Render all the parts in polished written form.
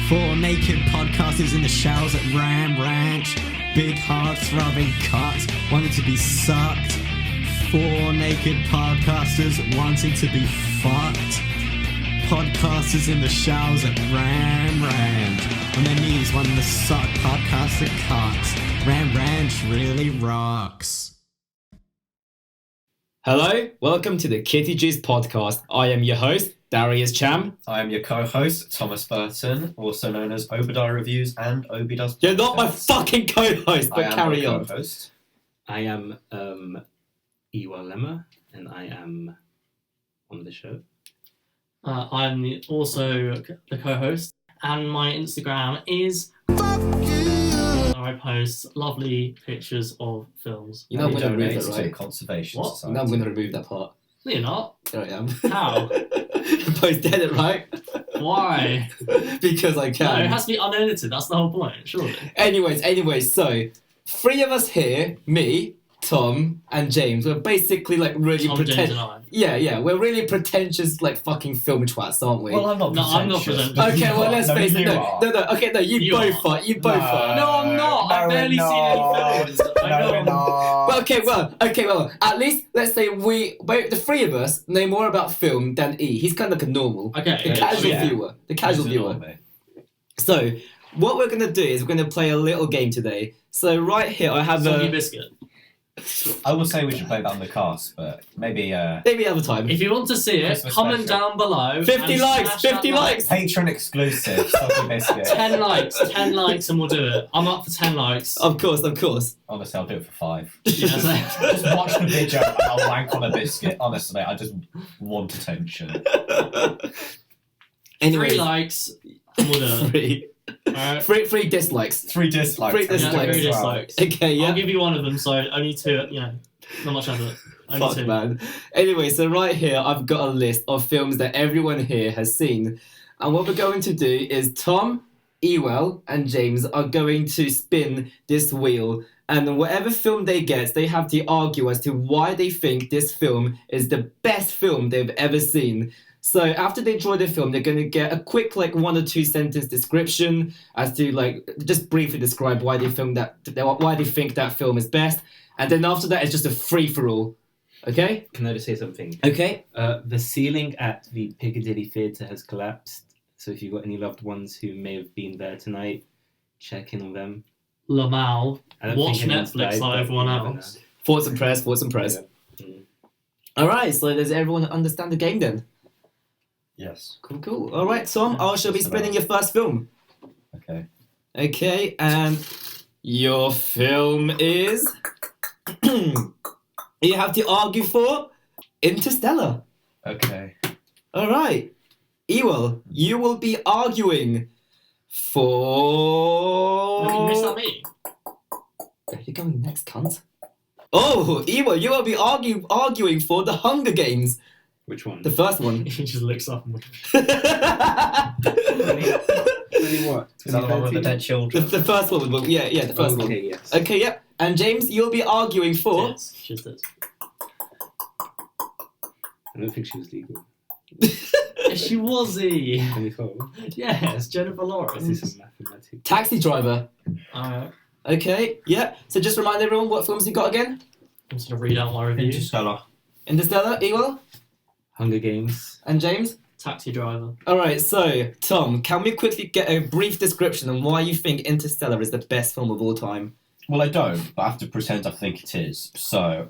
Four naked podcasters in the showers at Ram Ranch. Big hard throbbing cocks wanting to be sucked. Four naked podcasters wanting to be fucked. Podcasters in the showers at Ram Ranch. On their knees wanting to suck podcaster cocks. Ram Ranch really rocks. Hello, welcome to the Jüs Podcast. I am your host, Darius Cham. I am your co-host, Thomas Burton, also known as Obadiah Reviews and Obi Does Podcasts. You're not my fucking co-host, but carry on. Co-host. I am Eyuale, and I am on the show. I'm also the co-host, and my Instagram is I post lovely pictures of films. You know I'm going to remove donate that, to right? Conservation What? Society. No, I'm going to remove that part. No, you're not. There I am. How? Post edit, right? Why? Because I No, can. it has to be unedited. That's the whole point, surely. Anyways, so three of us here, me, Tom, and James, we're basically like really Tom, James, and I. Yeah, we're really pretentious, like fucking film twats, aren't we? Well, I'm not No, I'm not pretentious. pretentious. Okay, well, let's face it. you No, are. okay, no, you You both are. are. You both are. No, I'm not. I've barely seen any films. Well, at least let's say the three of us know more about film than E. He's kind of like a normal, Okay. the casual yeah. viewer, the casual viewer. So, what we're gonna do is we're gonna play a little game today. So right here I have Soggy a biscuit. I will say we should play that on the cast, but maybe maybe other time. If you want to see it, Christmas comment special. down below. 50 and likes, smash that 50 likes. Patreon exclusive Soggy Biscuit. 10 likes and we'll do it. I'm up for 10 likes. Of course. Honestly, I'll do it for 5. Yeah, Just watch the video and I'll wank on a biscuit. Honestly, I just want attention. Anyway, 3 likes and we'll do it. three. Alright. Three dislikes. 3 dislikes. Three dislikes. Yeah, 3 as dislikes. Okay, yeah. I'll give you one of them, so only 2, not much effort. Only Fuck, 2. man. Anyway, so right here, I've got a list of films that everyone here has seen. And what we're going to do is Tom, Eyuale, and James are going to spin this wheel. And whatever film they get, they have to argue as to why they think this film is the best film they've ever seen. So after they draw the film, they're going to get a quick, 1 or 2 sentence description as to, just briefly describe why they think that film is best. And then after that, it's just a free-for-all. Okay? Can I just say something? Okay. The ceiling at the Piccadilly Theatre has collapsed. So if you've got any loved ones who may have been there tonight, check in on them. Lamal, I don't watch think anyone's Netflix died, like but everyone you never else. Thoughts and prayers. know. Mm. All right, so does everyone understand the game then? Yes. Cool. All right, Tom, I shall be Just spinning about. your first film. Okay. Okay, and your film is... you have to argue for Interstellar. Okay. All right. Eyuale, you will be arguing for... You missed that me. You're going next, cunt. Oh, Eyuale, you will be arguing for The Hunger Games. Which one? The first one. He just looks up and What? Is that the one with the dead children? The first one, yeah, the first one. Okay, yes. Okay, yep. And James, you'll be arguing for... Yes, just this. I don't think she was legal. Yes, she was he. 24. Yes, Jennifer Let's do Lawrence. some mathematics. Taxi Driver. Okay, yep. So just remind everyone what films you got again. I'm just going to read out my review. Interstellar. Interstellar, Eyuale, Hunger Games. and James. Taxi Driver. Alright, so, Tom, can we quickly get a brief description on why you think Interstellar is the best film of all time? Well, I don't, but I have to pretend I think it is. So,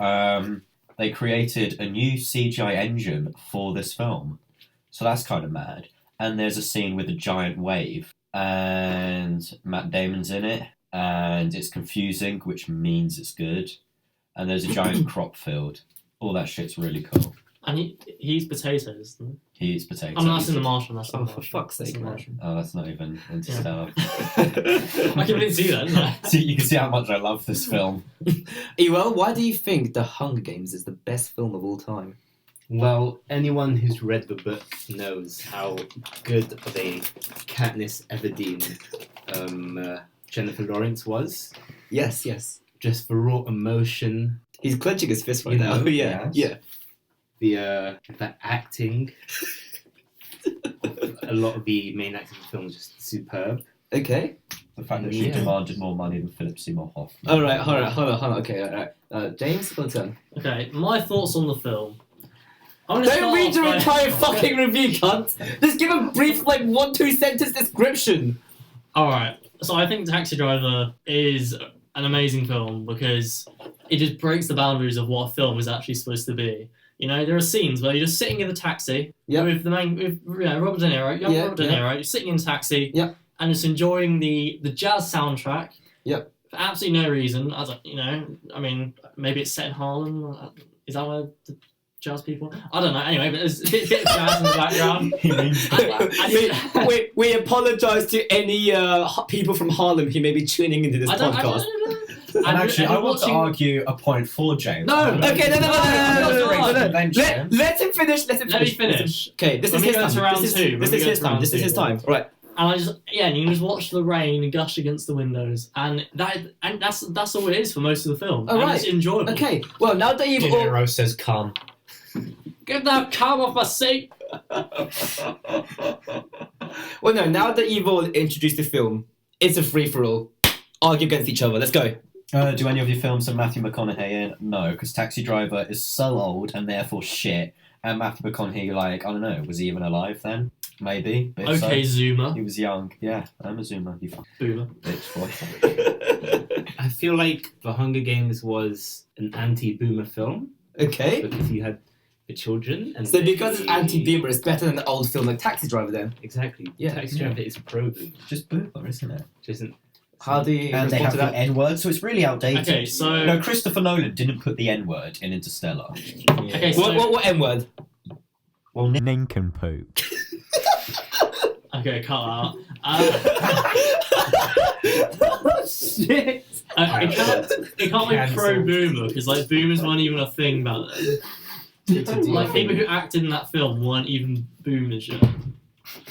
they created a new CGI engine for this film. So that's kind of mad. And there's a scene with a giant wave, and Matt Damon's in it, and it's confusing, which means it's good. And there's a giant crop field. All that shit's really cool. And he eats potatoes, isn't He eats potatoes. he? That's in The Martian. That's in Oh, The for Martian. fuck's That's sake, in The man. Martian. Oh, that's not even Interstellar. I can see that, didn't I? So you can see how much I love this film. Eyuale, why do you think The Hunger Games is the best film of all time? Well, anyone who's read the book knows how good of a Katniss Everdeen Jennifer Lawrence was. Yes. Just the raw emotion, He's clenching his fist right You now. know, Yeah. the acting, a lot of the main actors in the film is just superb. Okay. The fact that she demanded more money than Philip Seymour Hoffman. All right, hold on. Okay, all right. James, your turn. Okay, my thoughts on the film. I'm gonna Don't read your start entire fucking review, cunt. Just give a brief, 1-2 sentence description. Alright, so I think Taxi Driver is an amazing film because it just breaks the boundaries of what a film is actually supposed to be. You know, there are scenes where you're just sitting in the taxi with Robert De Niro, Robert De Niro, you're sitting in a taxi and just enjoying the jazz soundtrack. Yep. For absolutely no reason. I mean, maybe it's set in Harlem. Is that where the jazz people? I don't know. Anyway, but there's a bit of jazz in the background. He means we apologise to any people from Harlem who may be tuning into this podcast. And actually, I want to argue a point for James. No, okay, no. Let him finish. Let me finish. Okay, this is his time. This is his time. Right. And and you can just watch the rain gush against the windows, and that's all it is for most of the film. All right. It's enjoyable. Okay. Well, now that you've De Niro says, "Come." Get that calm off my seat. Well, no. Now that you've all introduced the film, it's a free for all. Argue against each other. Let's go. Do any of your films have Matthew McConaughey in? No, because Taxi Driver is so old and therefore shit. And Matthew McConaughey, I don't know, was he even alive then? Maybe. Okay, Zoomer. He was young. Yeah, I'm a Zoomer. You Boomer. bitch boy. I feel like The Hunger Games was an anti-boomer film Okay. because you had the children. And So because it's anti-boomer, it's better than the old film like Taxi Driver then? Exactly. Yeah. Taxi Driver is pro-boomer. Just boomer, isn't it? Which isn't... How do you And they respond have to the that? N-word, so it's really outdated. Okay, so No, Christopher Nolan didn't put the N-word in Interstellar. okay, so What N-word? Well, Nincompoop. okay, cut out. Shit. It can't be pro-boomer because boomers weren't even a thing back then. People who acted in that film weren't even boomers yet.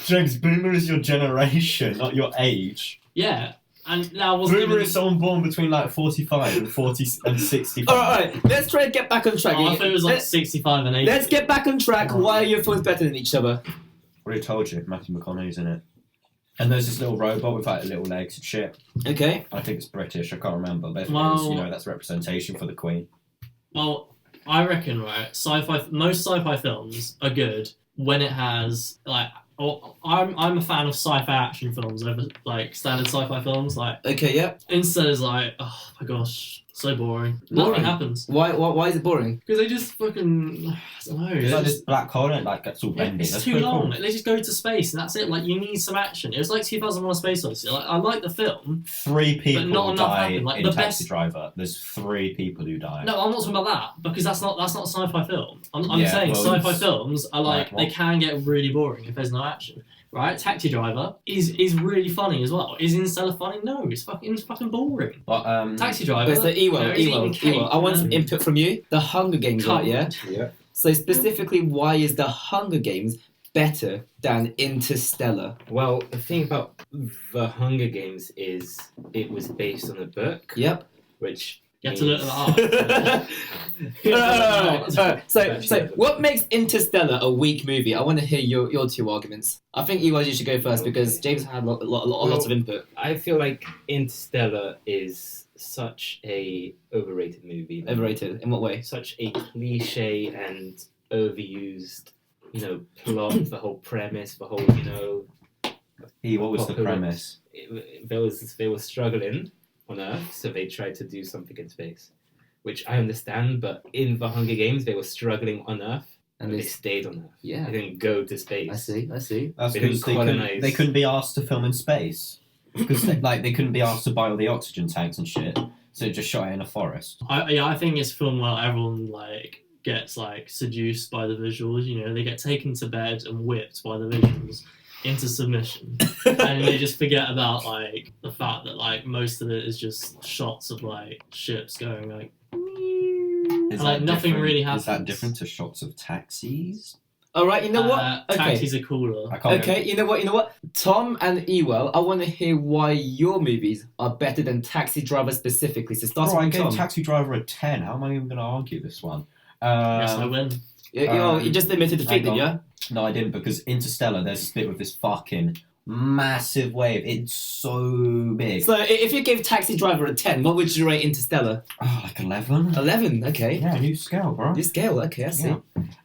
James, boomer is your generation, not your age. Yeah, and now wasn't Boomer even... is someone born between 45 and 40 and 65. All right. Let's try to get back on track. Oh, I thought it was 65 and 80. Let's get back on track. Why are your films better than each other? Already told you, Matthew McConaughey's in it. And there's this little robot with little legs and shit. Okay. I think it's British, I can't remember. But Well- that's representation for the Queen. Well, I reckon, right, most sci-fi films are good when it has, I'm a fan of sci-fi action films over, standard sci-fi films. Okay, yeah. Instead is oh my gosh, so boring. Boring? Nothing happens. Why is it boring? Because they just fucking, I don't know. It's like this black hole and it's all bending. It's That's too pretty long. cool. They just go to space and that's it. You need some action. It was like 2001: A Space Odyssey. I like the film. 3 people not enough die happened. in The Taxi best- Driver. There's 3 people who die. No, I'm not talking about that because that's not a sci-fi film. I'm Yeah, saying well, sci-fi it's- films are Right, they can get really boring if there's no action. Right? Taxi Driver is really funny as well. Is Interstellar funny? No, it's fucking boring. But, Taxi Driver. It's the he's eating cake, Ewell. I want some man. input from you. The Hunger Games, right? Yeah. Yeah. So specifically, why is the Hunger Games better than Interstellar? Well, the thing about The Hunger Games is it was based on a book, Yep. which You have to look at the art. So what makes Interstellar a weak movie? I want to hear your 2 arguments. I think you should go first because James had lots of input. I feel like Interstellar is such a overrated movie. Overrated. In what way? Such a cliche and overused, plot, the whole premise, the whole, What was the Apocalypse. premise? They were struggling on Earth, so they tried to do something in space, which I understand. But in the Hunger Games, they were struggling on Earth, And but they they, stayed on Earth. yeah, They didn't go to space. I see. That's They because didn't colonize. they couldn't be asked to film in space. Because they couldn't be asked to buy all the oxygen tanks and shit. So they just shot it in a forest. I think it's film where everyone gets seduced by the visuals. They get taken to bed and whipped by the visuals into submission, and they just forget about the fact that most of it is just shots of ships going Is And, that nothing different- really Is that happens. different to shots of taxis? All right. You know what? Okay. Taxis are cooler. I can't Okay, you know what? Tom and Ewell, I want to hear why your movies are better than Taxi Driver specifically. So Oh, starting I with gave Tom. Taxi Driver a 10. How am I even going to argue this one? Yes, I win. You just admitted defeat, hang did on. you? No, I didn't, because Interstellar, there's this bit with this fucking massive wave. It's so big. So if you gave Taxi Driver a 10, what would you rate Interstellar? Oh, like 11? 11, okay. Yeah, new scale, bro. This scale, okay, I see. Yeah.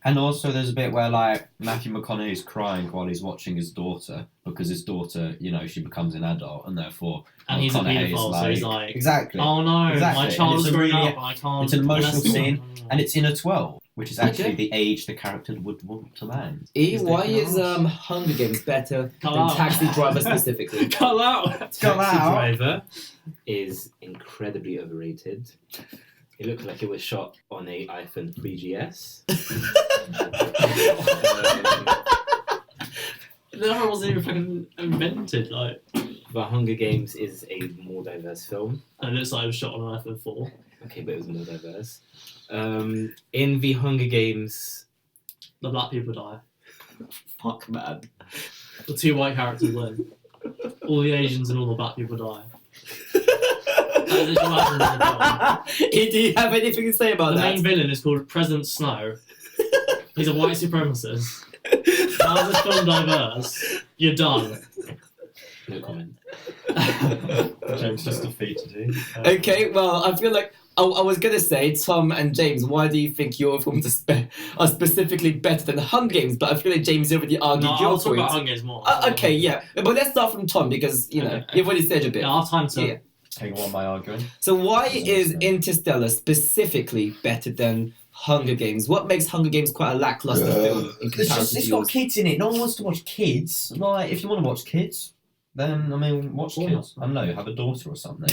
And also there's a bit where, like, Matthew McConaughey's crying while he's watching his daughter, because his daughter, you know, she becomes an adult, and therefore... And he's a McConaughey's paedophile, so he's like, Exactly. oh no, Exactly. my child And is it's a growing really- up, I can't... It's an emotional molest scene, him. and it's in a 12, which is actually Okay. the age the character would want to land. E, why is Hunger Games better Come than on. Taxi Driver specifically? Cut out! Taxi Come out. Driver is incredibly overrated. It looked like it was shot on a iPhone 3GS. No, wasn't even fucking invented, like... The Hunger Games is a more diverse film. And it looks like it was shot on an iPhone 4. Okay, but it was more diverse. In the Hunger Games, The black people die. Fuck, man. The 2 white characters win. All the Asians and all the black people die. That is what happens in the film. E, do you have anything to say about The that? main villain is called President Snow. He's a white supremacist. How is this film diverse? You're done. no comment. James just defeated you. Okay, well, I feel like I was gonna say, Tom and James, why do you think your films are specifically better than the Hunger Games? But I feel like James already argued No, your I'll talk point. about Hunger Games more. Okay, yeah, but let's start from Tom because you know Okay. you've already said your bit. Yeah, I'll have time to... Yeah. Hang on, what am I arguing? So why is Interstellar specifically better than Hunger Games? What makes Hunger Games quite a lackluster film in comparison to It's yours? got kids in it. No one wants to watch kids. Like, if you want to watch kids, then, I mean, watch Why kids. I don't know, have a daughter or something.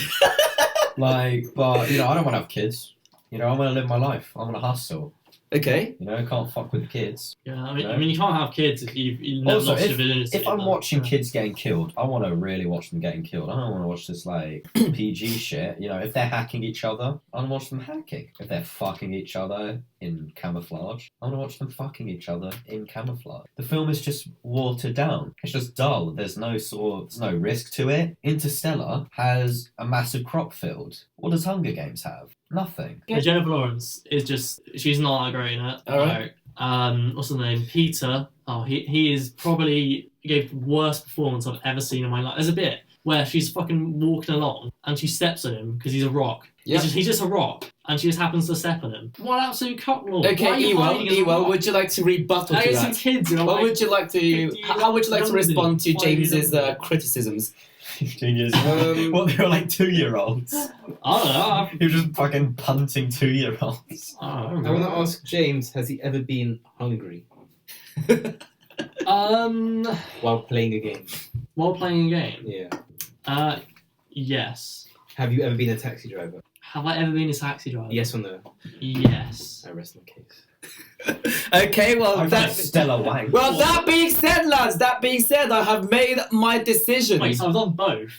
Like, but, you know, I don't want to have kids. You know, I want to live my life. I want to hustle. Okay. You know, I can't fuck with the kids. Yeah, I No. mean, you can't have kids if you've never Also, lost your virginity. If I'm but- watching kids getting killed, I want to really watch them getting killed. I don't want to watch this, like, PG shit. You know, if they're hacking each other, I want to watch them hacking. If they're fucking each other in camouflage, I want to watch them fucking each other in camouflage. The film is just watered down. It's just dull. There's no risk to it. Interstellar has a massive crop field. What does Hunger Games have? Nothing. Yeah, Jennifer Lawrence is just, she's not that great in it. Alright. What's the name? Peter. Oh, he is probably gave the worst performance I've ever seen in my life. There's a bit where she's fucking walking along and she steps on him because he's a rock. Yeah. He's just a rock and she just happens to step on him. What an absolute cuckold. Okay, Ewell, would you like to rebuttal I to get some that? kids, you know, What like, would you like to? How would you like to respond to Why do you James's do that? criticisms? 15 years Um, Well, they were like 2-year-olds. I don't know. He was just fucking punting 2-year-olds. I I don't know. want to ask James, has he ever been hungry while playing a game? While playing a game. Yeah. Yes. Have you ever been a taxi driver? Have I ever been a taxi driver? Yes or no? Yes. I rest my case. Okay, well I'm that's. Stella Wang. Well, that being said, lads, that being said, I have made my decision. Wait, so I've done both,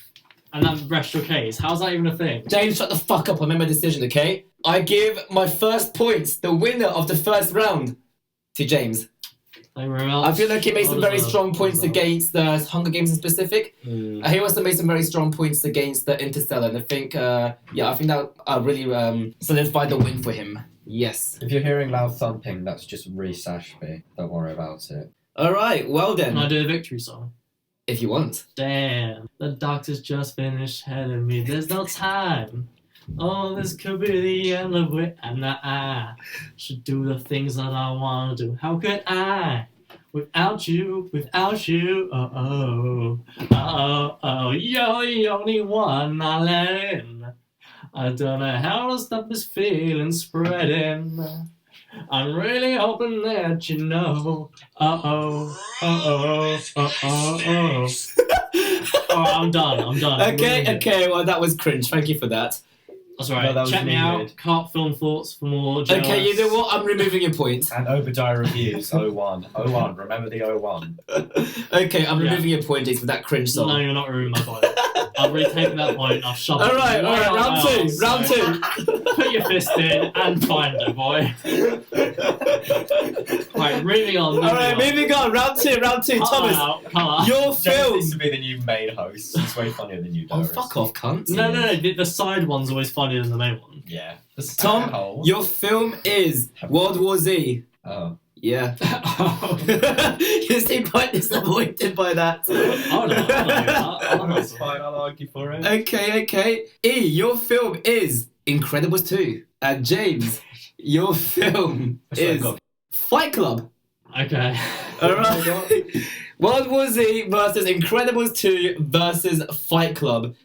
and that rests your case. How's that even a thing? James, shut the fuck up. I made my decision, okay? I give my first points, the winner of the first round, to James. Thank you very much. I feel like he made some very Well strong deserved. points Well deserved. against the Hunger Games in specific. He also made some very strong points against the Interstellar, and I think, I think that really solidified the win for him. Yes. If you're hearing loud thumping, that's just Reese Ashby. Don't worry about it. All right. Well Can I then, do a victory song? if you want. Damn, the doctor's just finished telling me there's no time. Oh, this could be the end of it, and I should do the things that I want to do. How could I? Without you, oh, you're the only one I let in. I don't know how to stop this feeling spreading. I'm really hoping that you know. Oh, I'm done. Okay. Well, that was cringe. Thank you for that. That's all right. No, that was Check me really out. weird. Cart Film Thoughts for more. Okay, you know what? I'm removing your point. And Obadiah Reviews, 01. 01, remember the 01. Okay, I'm Yeah. removing your point, James, for that cringe song. No, you're not ruining my point. I've retaken that point. I'll shove it. All right. Right Round two. Put your fist in and find it, boy. Right, moving on. All right, moving on. Round two. Thomas, Colour. your James film. needs to be the new main host. He's way funnier than you, Oh, Darius. fuck off, cunt. No. The side one's always funnier than the main one. Yeah. Tom, Asshole. your film is World War Z. Oh. Yeah. Oh. You seem quite disappointed by that. Oh, no, That's fine, I'll argue for it. Okay. E, your film is Incredibles 2. And James, your film is Fight Club. Okay. Alright. World War Z versus Incredibles 2 versus Fight Club.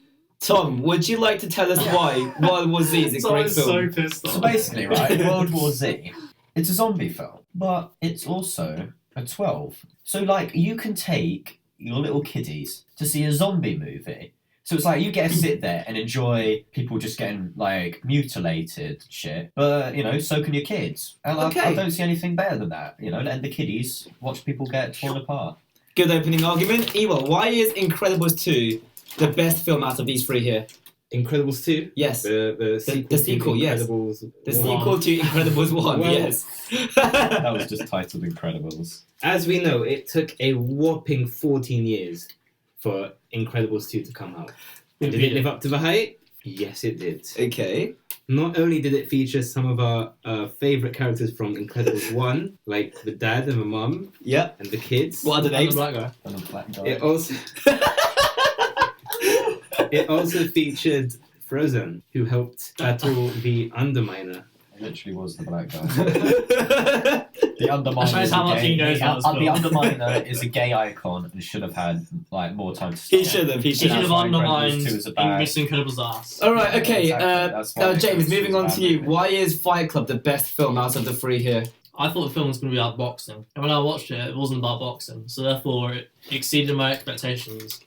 Tom, would you like to tell us why World War Z is a great film? So pissed off. So basically, right, World War Z, it's a zombie film, but it's also a 12. So, like, you can take your little kiddies to see a zombie movie. So it's like you get to sit there and enjoy people just getting, like, mutilated shit. But, you know, so can your kids. And I don't see anything better than that. You know, letting the kiddies watch people get torn apart. Good opening argument. Eyuale, why is Incredibles 2 the best film out of these three here? Incredibles 2? Yes. The sequel, sequel, yes. Incredibles The 1. sequel to Incredibles 1, Well- yes. That was just titled Incredibles. As we know, it took a whopping 14 years for Incredibles 2 to come out. Did it live up to the hype? Yes, it did. Okay. Not only did it feature some of our favourite characters from Incredibles 1, like the dad and the mum Yep. and the kids, What are the And the names? black guy. And a black guy. it also featured Frozen, who helped battle the Underminer. It literally was the black guy. The Underminer That shows is how a much gay. he knows about this The film. Underminer is a gay icon and should have had like more time to He start. should have. He should have That's why undermined Incredibles 2 is a bad- Miss Incredible's ass. Alright, okay. Exactly, that's why James, Incredibles moving is on a to bad you. movie. Why is Fight Club the best film out of the three here? I thought the film was going to be about boxing. And when I watched it, it wasn't about boxing. So therefore, it exceeded my expectations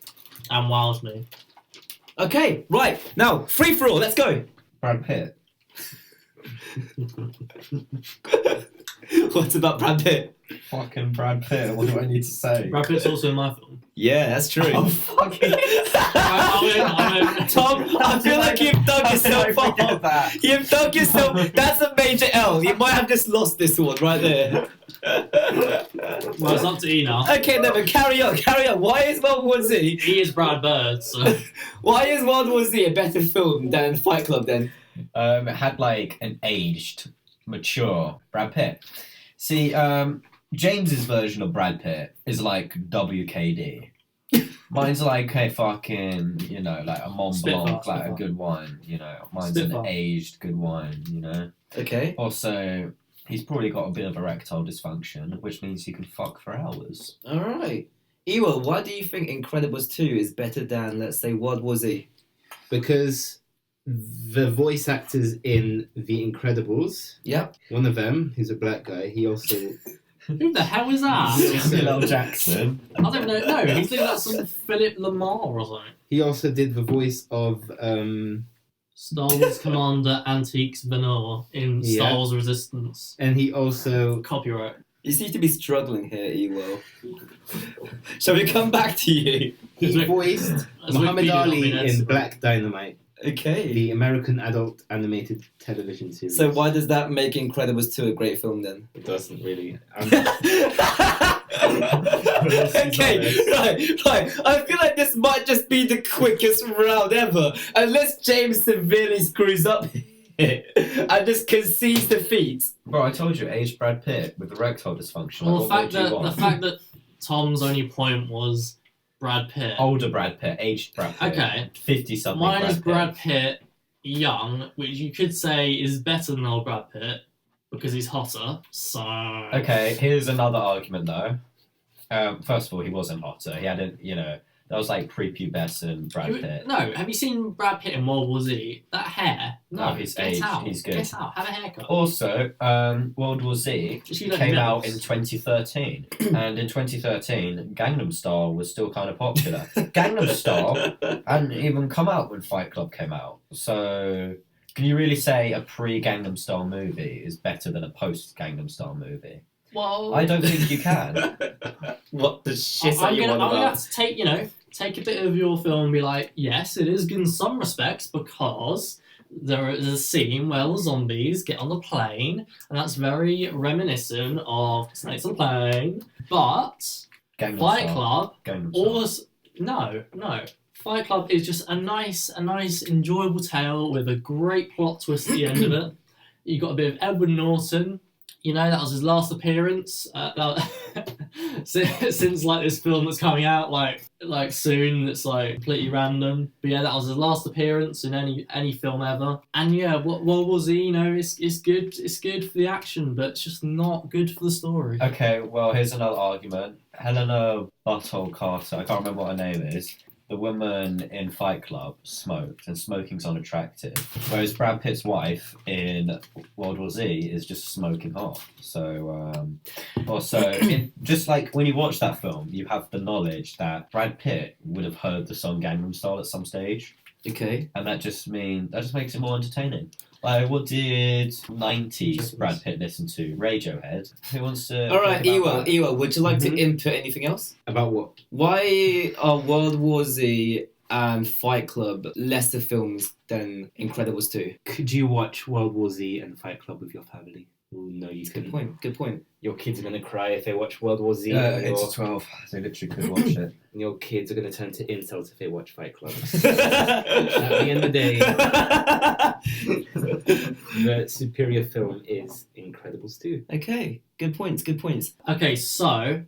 and wowed me. Okay, right. Now, free for all. Let's go. Brad Pitt. What's about Brad Pitt? Fucking Brad Pitt. What do I need to say? Brad Pitt's also in my film. Yeah, that's true. Oh, fucking. Tom, I feel like you've dug yourself How did I forget off. that? You've dug yourself. That's a major L. You might have just lost this one right there. Well, it's up to E now. Okay, then, but carry on. Why is World War Z? E is Brad Bird, so... Why is World War Z a better film than Fight Club then? It had like an aged, mature Brad Pitt. See, James's version of Brad Pitt is like WKD. Mine's like a fucking, you know, like a Mont Blanc, like a good wine, you know. Mine's an aged good wine, you know. Okay. Also, he's probably got a bit of erectile dysfunction, which means you can fuck for hours. All right. Eyuale, why do you think Incredibles 2 is better than, let's say, World War Z? Because the voice actors in The Incredibles, Yep. one of them, who's a black guy, he also... Who the hell is that? Samuel L. Jackson. I don't know. No, he's doing that some Philip Lamar or something. He also did the voice of... Star Wars Commander Antiques Venor in Star Yeah. Wars Resistance. and he also... Copyright. You seem to be struggling here, Eyuale. Shall we come back to you? He voiced As Muhammad Wikipedia not Ali been in edited. Black Dynamite, Okay. the American adult animated television series. So why does that make Incredibles 2 a great film then? It doesn't really... Okay, right. I feel like this might just be the quickest round ever, unless James severely screws up here and just concedes defeat. Bro, I told you, aged Brad Pitt with erectile dysfunction. Well, Like, what more do you want? the fact that Tom's only point was Brad Pitt. Older Brad Pitt, aged Brad Pitt. Okay. 50-something Mine is Brad Pitt. Pitt young, which you could say is better than old Brad Pitt because he's hotter. So Okay, here's another argument though. First of all, he wasn't hotter. He had a, you know, that was like prepubescent Brad Pitt. No, have you seen Brad Pitt in World War Z? That hair. No, he's get aged. out. He's good. Get out. Have a haircut. Also, World War Z Just use like came out in nipples. 2013, and in 2013, Gangnam Style was still kind of popular. Gangnam Style hadn't even come out when Fight Club came out. So, can you really say a pre-Gangnam Style movie is better than a post-Gangnam Style movie? Well, I don't think you can. What the shit are I'm you gonna, on I'm gonna about? have to take a bit of your film and be like, yes, it is good in some respects because there is a scene where the zombies get on the plane, and that's very reminiscent of Snakes on the Plane. But Gangnam Fight Style. Club, Gangnam all Style. this, no. Fight Club is just a nice, enjoyable tale with a great plot twist at the end of it. You got a bit of Edward Norton. that was his last appearance. Since like this film that's coming out like soon, it's like completely random. But yeah, that was his last appearance in any film ever. And yeah, what was he? It's good. It's good for the action, but it's just not good for the story. Okay, well, here's another argument. Helena Butthole Carter, I can't remember what her name is. The woman in Fight Club smoked, and smoking's unattractive. Whereas Brad Pitt's wife in World War Z is just smoking hot. So, also, just like when you watch that film, you have the knowledge that Brad Pitt would have heard the song Gangnam Style at some stage. Okay. And that just makes it more entertaining. Like, what did 90s Brad Pitt listen to? Radiohead. Who wants to... All right, Eyuale, would you like to input anything else? About what? Why are World War Z and Fight Club lesser films than Incredibles 2? Could you watch World War Z and Fight Club with your family? Oh, no, you couldn't. Good point. Your kids are going to cry if they watch World War Z. It's 12. They literally could watch it. And your kids are going to turn to incels if they watch Fight Club. At the end of the day, the superior film is Incredibles 2. Okay, good points. Okay, so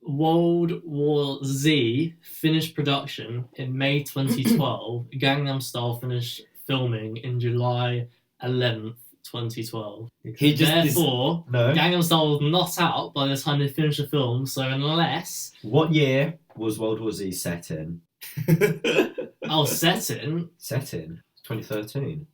World War Z finished production in May 2012. Gangnam Style finished filming in July 11th. 2012. Therefore, Gangnam Style was not out by the time they finished the film, so unless... What year was World War Z set in? Set in? Set in? 2013.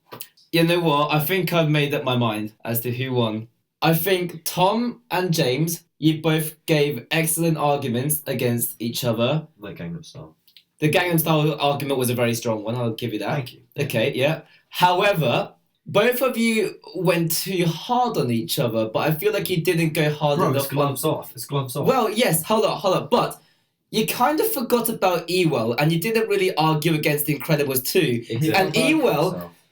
You know what? I think I've made up my mind as to who won. I think Tom and James, you both gave excellent arguments against each other. Like Gangnam Style. The Gangnam Style argument was a very strong one, I'll give you that. Thank you. Okay, yeah. However... both of you went too hard on each other, but I feel like you didn't go hard enough. It's gloves off. Well, yes, hold up. But you kind of forgot about Eyuale, and you didn't really argue against Incredibles 2. Exactly. And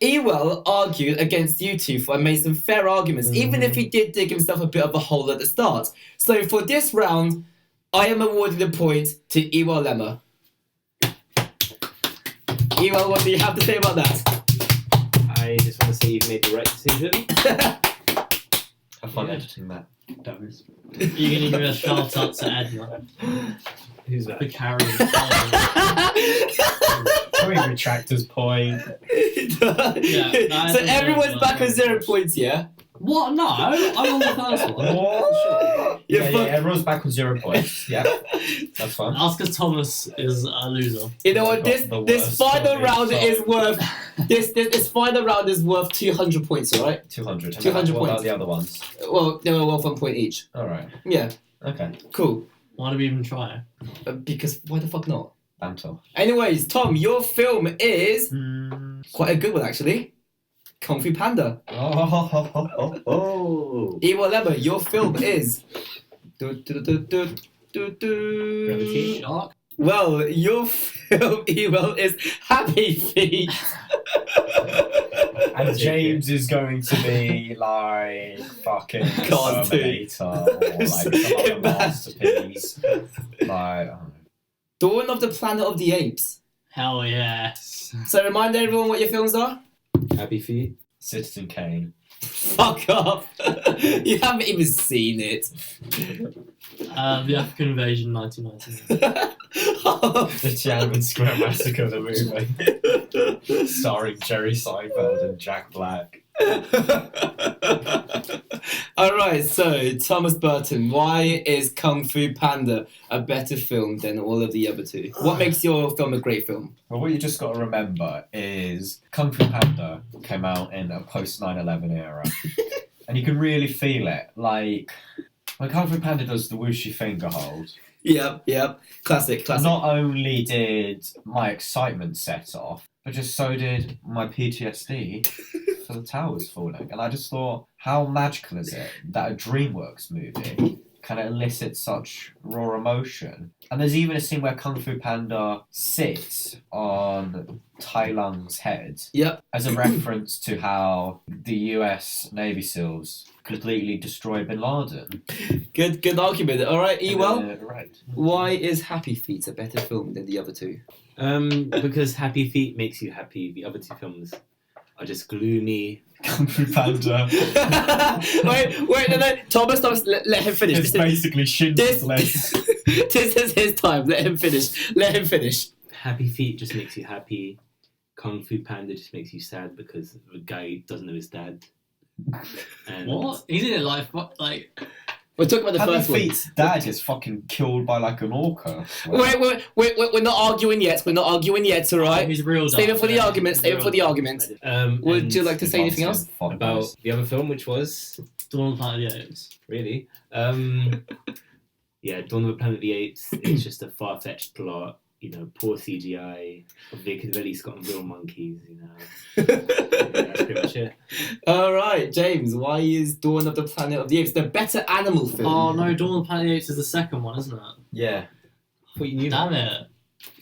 Eyuale argued against you two and made some fair arguments, even if he did dig himself a bit of a hole at the start. So for this round, I am awarding the point to Eyuale Lemma. Eyuale, what do you have to say about that? I just want to say you've made the right decision. Have fun editing that, Darius. You're going to give a shout out to Edna. Who's that? For carrying. Can we retract his point? Yeah, so everyone's back on 0 points, yeah? What? No, I'm on the first one. What? Yeah, everyone's back on 0 points. Yeah, that's fine. That's because Thomas is a loser. You know what? This final round is worth. This final round is worth 200 points. All right. 200. 200 what points. about the other ones? Well, they were worth 1 point each. All right. Yeah. Okay. Cool. Why do we even try? Because why the fuck not? Banter. Anyways, Tom, your film is quite a good one actually. Kung Fu Panda. Oh. Eyuale Lemma, your film is. Gravity. Shark? Well, your film, Eyuale, is Happy Feet. And James is going to be like fucking Cartoon. Terminator or like some other masterpiece. Like, I don't know. Dawn of the Planet of the Apes. Hell yes. So remind everyone what your films are. Happy Feet. Citizen Kane. Fuck off. You haven't even seen it. The African Invasion 1999. The Tiananmen Square Massacre, the movie. Starring Jerry Seinfeld and Jack Black. Alright, so Thomas Burton, why is Kung Fu Panda a better film than all of the other two? What makes your film a great film? Well, what you just got to remember is Kung Fu Panda came out in a post 9/11 era. And you can really feel it. Like, when Kung Fu Panda does the whooshy finger hold, Yep. Classic. not only did my excitement set off, but just so did my PTSD for the towers falling. And I just thought, how magical is it that a DreamWorks movie can elicit such raw emotion? And there's even a scene where Kung Fu Panda sits on Tai Lung's head as a reference to how the US Navy SEALs completely destroyed Bin Laden. Good argument. Alright, Eyuale, right. why is Happy Feet a better film than the other two? Because Happy Feet makes you happy. The other two films are just gloomy, Kung Fu Panda. wait, no. Thomas, let him finish. It's basically Schindler's List. This is his time. Let him finish. Happy Feet just makes you happy. Kung Fu Panda just makes you sad because the guy doesn't know his dad. And What? He's in it like We're talking about the Happy first one. Feet's dad gets fucking killed by like an orca. Wait, we're not arguing yet. We're not arguing yet, alright? He's real. Save it for the argument. Save Save it for the argument. Would and you like to say anything else? about the other film, which was Dawn of the Planet of the Apes. really? Yeah, Dawn of the Planet of the Apes. It's just a far-fetched plot. You know, poor CGI. They could have at least gotten real monkeys. You know, that's pretty much it. Alright, James, why is Dawn of the Planet of the Apes the better animal film? Oh no, Dawn of the Planet of the Apes is the second one, isn't it? Yeah. What you knew? Damn it.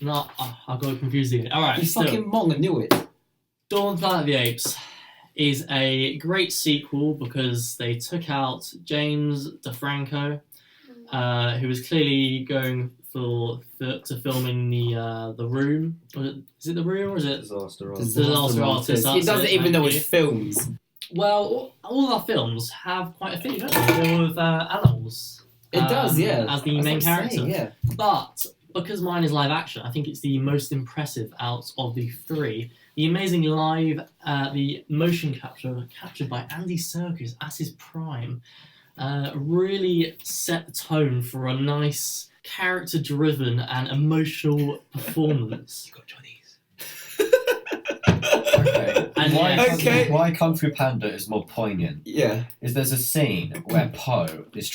No, I got confused again. Alright, You still. fucking mong, I knew it. Dawn of the Planet of the Apes is a great sequel because they took out James DeFranco, who was clearly going to film in the Room. Is it the Room or is it Disaster Disaster Artist? He That's doesn't it, even know thank his you. films. Well, all our films have quite a thing, don't they? They're with animals. It does, yeah. As the That's main what I'm character. saying, yeah. But because mine is live action, I think it's the most impressive out of the three. The amazing the motion captured by Andy Serkis at his prime, really set the tone for a nice, character-driven and emotional performance. You got Johnny's. Okay. And Okay. Why Kung Fu Panda is more poignant Yeah. is there's a scene where Po is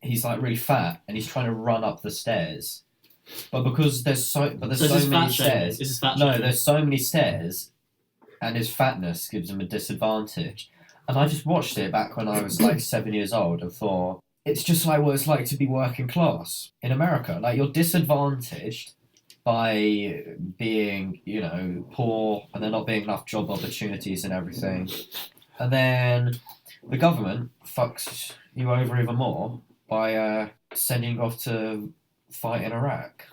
he's like really fat and he's trying to run up the stairs. But because there's so this is many fat shaming. stairs. This is fat No, shaming. there's so many stairs and his fatness gives him a disadvantage. And I just watched it back when I was like 7 years old and thought, it's just like what it's like to be working class in America. Like you're disadvantaged by being, you know, poor and there not being enough job opportunities and everything. And then the government fucks you over even more by sending you off to fight in Iraq.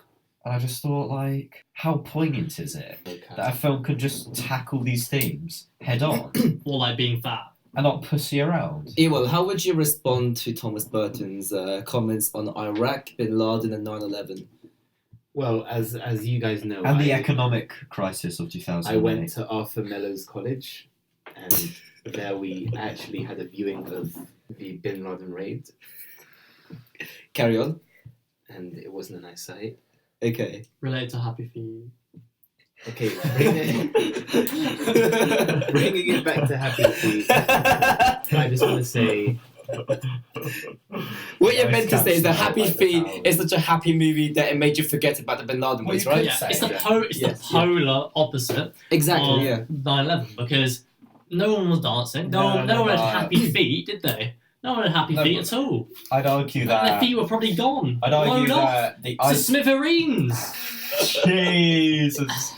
And I just thought, like, how poignant is it that a film could just tackle these themes head on Or like being fat. and not pussy around? Ewell, how would you respond to Thomas Burton's comments on Iraq, Bin Laden, and 9/11? Well, as you guys know, And the economic crisis of 2008. I went to Arthur Mellow's college, and there we actually had a viewing of the Bin Laden raid, Carry on. and it wasn't a nice sight. Okay. Related to Happy Feet. Okay, bringing it back to Happy Feet, I just want to say, What you're Ice meant to say is that Caps Happy like Feet the is such a happy movie that it made you forget about the Bin Laden Well, boys, you right? could Yeah, say, it's the yeah. the polar opposite Exactly, of yeah. 9/11 because no one was dancing. No one No, had no. happy feet, did they? No one had happy No, feet but- at all. I'd argue And their that. feet were probably gone. I'd argue blown off that the to ice. smithereens. Jesus.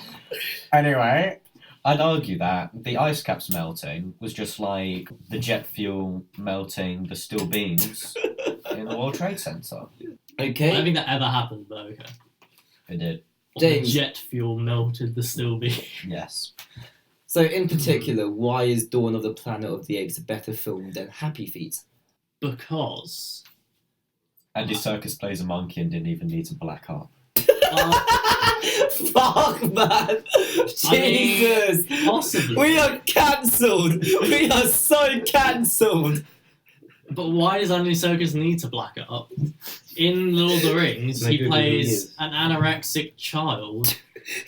Anyway, I'd argue that the ice caps melting was just like the jet fuel melting the steel beams in the World Trade Center. I don't Okay. think that ever happened, but okay. It did. James. Jet fuel melted the steel beam. Yes. So, in particular, why is Dawn of the Planet of the Apes a better film than Happy Feet? Because Andy Serkis plays a monkey and didn't even need to black up. Fuck, man! Jesus! possibly. We are cancelled! We are so cancelled! But why does Andy Serkis need to black it up? In Lord of the Rings, Can I he Google who he plays is? an anorexic child.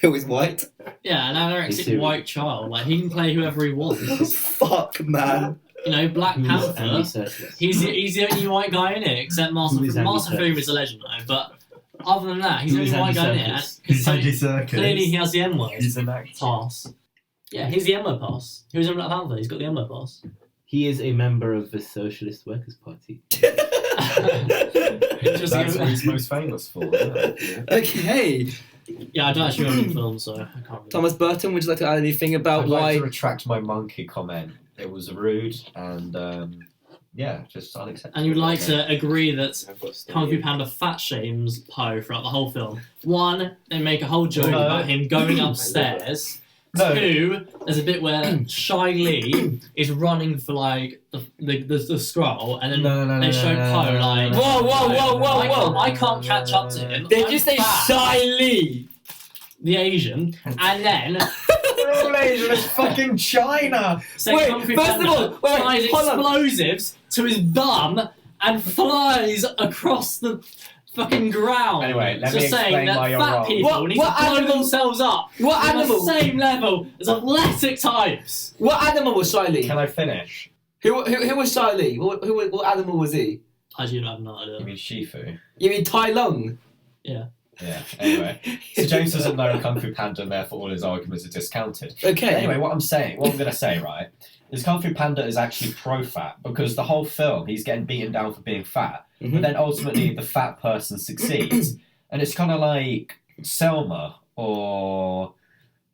Who is white? Yeah, an He's anorexic serious. white child. Like, he can play whoever he wants. Fuck, man. You know, Black Who's Andy Panther, Serkis? he's the only white guy in it, except Master Who is Andy Master Foom is a legend, though. But other than that, he's Who the is only white Andy guy in it. Serkis? And so Serkis? clearly he has the N-word an actor. pass. Yeah, he's the N-word pass. He was in Black Panther, he's got the N-word pass. He is a member of the Socialist Workers' Party. Interesting. That's what he's most famous for. Isn't it? Okay. Yeah, I don't actually remember the film, so I can't remember. Thomas Burton, would you like to add anything about I'd why? like to retract my monkey comment. It was rude and yeah, just unacceptable. And you'd like to agree that I've got Kung Fu Stanley. Panda fat shames Poe throughout the whole film. One, they make a whole joke No. about him going upstairs No. 2, there's a bit where Shy Lee is running for like the scroll, and then they show Poe like. Whoa! I can't catch up to him. Did I'm you say fat. Shy Lee? The Asian, and then We're all Asian. It's fucking China. Say Kung Fu Panda ties hold on. explosives to his bum and flies across the fucking ground. Anyway, let so me saying explain that why you're fat wrong. people need What to blow animal- themselves up What on animal? the same level as athletic types. What animal was Shy Lee? Can I finish? Who was Shy Lee? What animal was he? I do have no idea. You mean Shifu? You mean Tai Lung? Yeah. Anyway, so James doesn't know Kung Fu Panda, and therefore all his arguments are discounted. Okay. Anyway, what I'm going to say, right, is Kung Fu Panda is actually pro-fat because the whole film he's getting beaten down for being fat, but then ultimately the fat person succeeds, and it's kind of like Selma or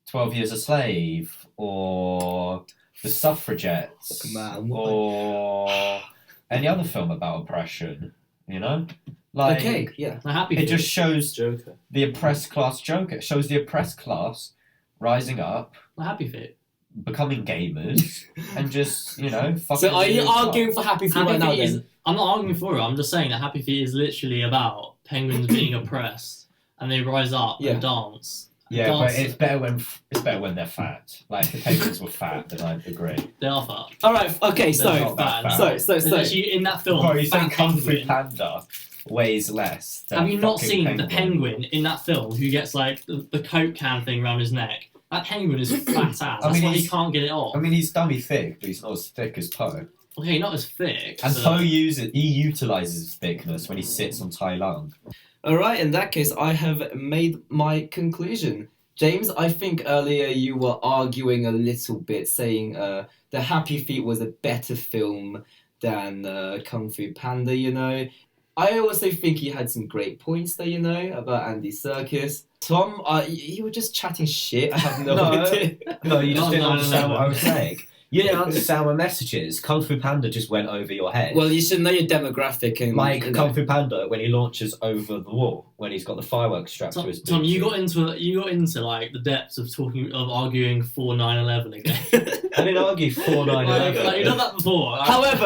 12 Years a Slave or The Suffragettes or any other film about oppression, you know? Like, Okay, yeah. I'm happy. it just shows Joker. the oppressed class Joker. It shows the oppressed class rising up, I'm happy for it. becoming gamers, and just, fucking... So are you doing stuff. arguing for Happy Feet Happy right now Feet is. then? I'm not arguing for it. I'm just saying that Happy Feet is literally about penguins being oppressed and they rise up Yeah. and dance. Yeah, Dance. but it's better when they're fat. Like, if the penguins were fat, then I'd agree. They are fat. Alright, okay, They're so not that fat. so There's actually in that film. Bro, you fat think Kung Fu penguin. Panda weighs less than Have you not fucking seen the penguin in that film who gets like the Coke can thing around his neck? That penguin is fat ass. That's mean, why he he's- can't get it off. I mean, he's dummy thick, but he's not as thick as Poe. Okay, not as thick. And but- Poe utilises his thickness when he sits on Tai Lung. alright, in that case I have made my conclusion. James, I think earlier you were arguing a little bit, saying the Happy Feet was a better film than Kung Fu Panda, you know. I also think you had some great points there, you know, about Andy Serkis. Tom, you were just chatting shit. I have no No. idea. No, you just No, didn't no, understand no. what I was saying. You didn't understand my messages. Kung Fu Panda just went over your head. Well, you should know your demographic and Like you know. Kung Fu Panda when he launches over the wall, when he's got the fireworks strapped to his Tom, boots. you got into like the depths of arguing for 9/11 again. I didn't argue for 9/11. like, you've done that before. However,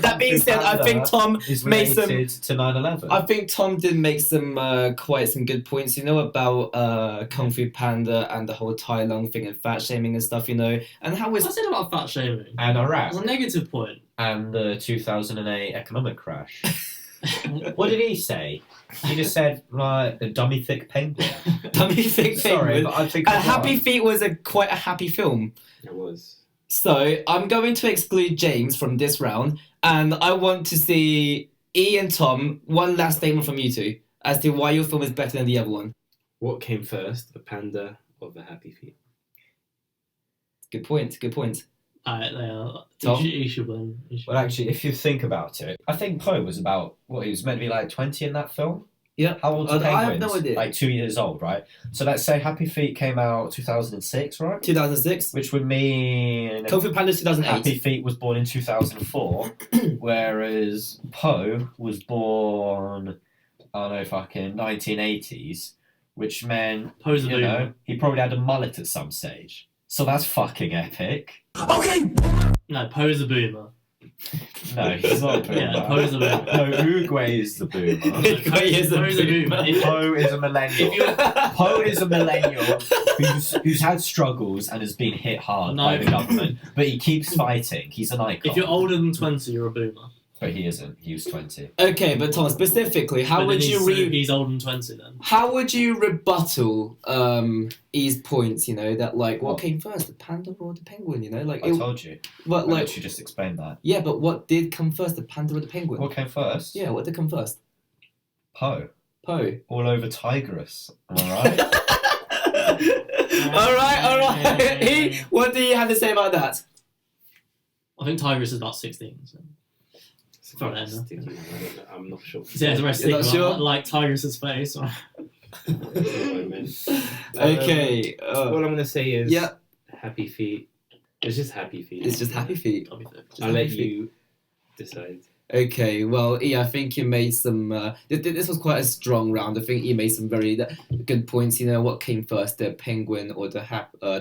that being said, I think Tom is made some. related to 9/11. I think Tom did make some quite some good points, you know, about Kung Fu Panda and the whole Tai Lung thing and fat shaming and stuff, you know, and how I it's said about fat shaming. And Iraq. That's a negative point. And the 2008 economic crash. What did he say? He just said, like, a dummy thick penguin. dummy thing. Sorry, but I think Happy Feet was quite a happy film. It was. So I'm going to exclude James from this round, and I want to see E and Tom. One last statement from you two as to why your film is better than the other one. What came first, the panda or the Happy Feet? Good point. Good point. Alright, they are. Tom? You should win. You should Well, actually, if you think about it, I think Poe was about, he was meant to be like 20 in that film? Yeah. How old are I penguins? have no idea. Like 2 years old, right? So let's say Happy Feet came out 2006, right? 2006. Which would mean Kung Fu Panda 2008. Happy Feet was born in 2004, whereas Poe was born, I don't know, fucking 1980s, which meant, Poe's a you boomer. know, he probably had a mullet at some stage. So that's fucking epic. No, Poe's a boomer. No, he's not a boomer. Yeah, Poe's a boomer. No, Uruguay is the boomer. Uruguay is a Poe's a boomer. boomer. If- Poe is a millennial. If you- Poe is a millennial who's had struggles and has been hit hard No. by the government, but he keeps fighting. He's an icon. If you're older than 20, you're a boomer. But he isn't. He was 20. Okay, but Tom, specifically, how But would then you he's older than 20 then. how would you rebuttal E's points? You know that like what came first, the panda or the penguin? You know, like I told you. but I like literally just explained that. yeah, but what did come first, the panda or the penguin? What came first? Yeah, what did come first? Poe. Poe. All over Tigris. Am I right? all right. E, what do you have to say about that? I think Tigris is about 16. So. Throw it in there. Sticky, I'm not sure. Yeah, the rest You're not of sure? like Tigris's face. That's not what I meant. Okay. What I'm gonna say is yeah, Happy Feet. It's just Happy Feet. it's just Happy Feet. I'll be fair. Just I'll let Happy Feet. you decide. Okay, well, E, I think you made some. This was quite a strong round. I think you made some very good points. You know, what came first, the penguin or the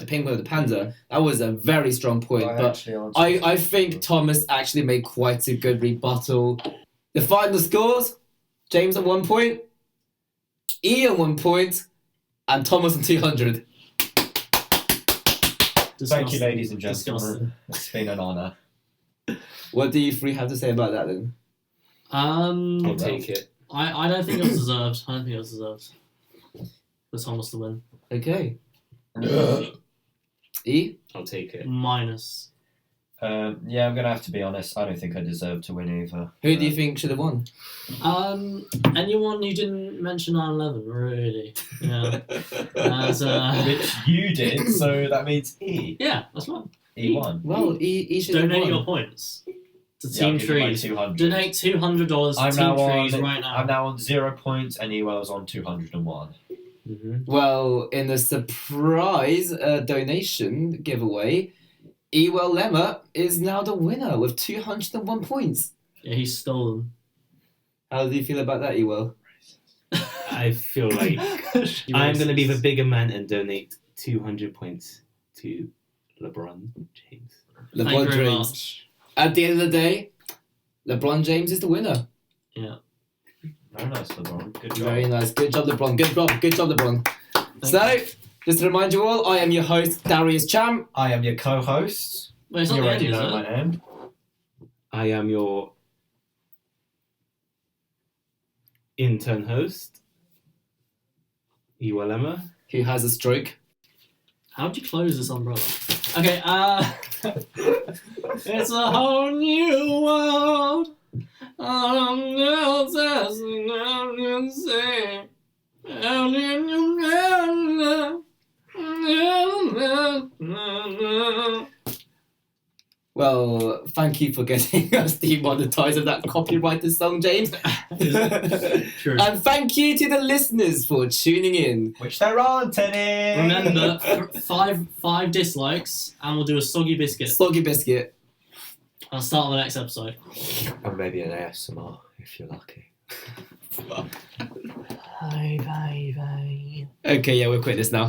penguin or the panda? That was a very strong point. But I think Thomas actually made quite a good rebuttal. The final scores: James on 1 point, E on 1 point, and Thomas on 200. Thank you, ladies and gentlemen. Disgusting. It's been an honour. What do you three have to say about that then? I'll take it. I don't think it was deserved. I don't think it was deserved for Thomas to win. Okay. E? I'll take it. Minus. Yeah, I'm gonna have to be honest. I don't think I deserve to win either. Who do you think should have won? Anyone you didn't mention 9/11, really? Yeah. As, Which you did, so that means E. yeah, that's right. E won. Well, E should have Donate won. your points to Yeah, I'll Team give you my Trees. 200. Donate $200 to I'm Team now Trees on. right now. I'm now on 0 points, and Ewell's on 201. Mm-hmm. Well, in the surprise donation giveaway, Ewell Lemmer is now the winner with 201 points. Yeah, he's stolen. How do you feel about that, Ewell? I feel like I'm going to be the bigger man and donate 200 points to LeBron James. Thank you LeBron very James. much. At the end of the day, LeBron James is the winner. Yeah. Very nice, LeBron. Good job. Very nice. Good job, LeBron. Good job, LeBron. So, just to remind you all, I am your host, Darius Cham. I am your co-host. Wait, it's not You the already end, is know it? my name. I am your intern host, Eyuale. Who has a stroke. How'd you close this umbrella? Okay, it's a whole new world. Well, thank you for getting us demonetized of that copyrighted song, James. True. And thank you to the listeners for tuning in. Which there aren't any. Remember, five dislikes, and we'll do a soggy biscuit. Sloggy Biscuit. I'll start on the next episode. Or maybe an ASMR if you're lucky. Bye, bye, bye. Okay, yeah, we'll quit this now.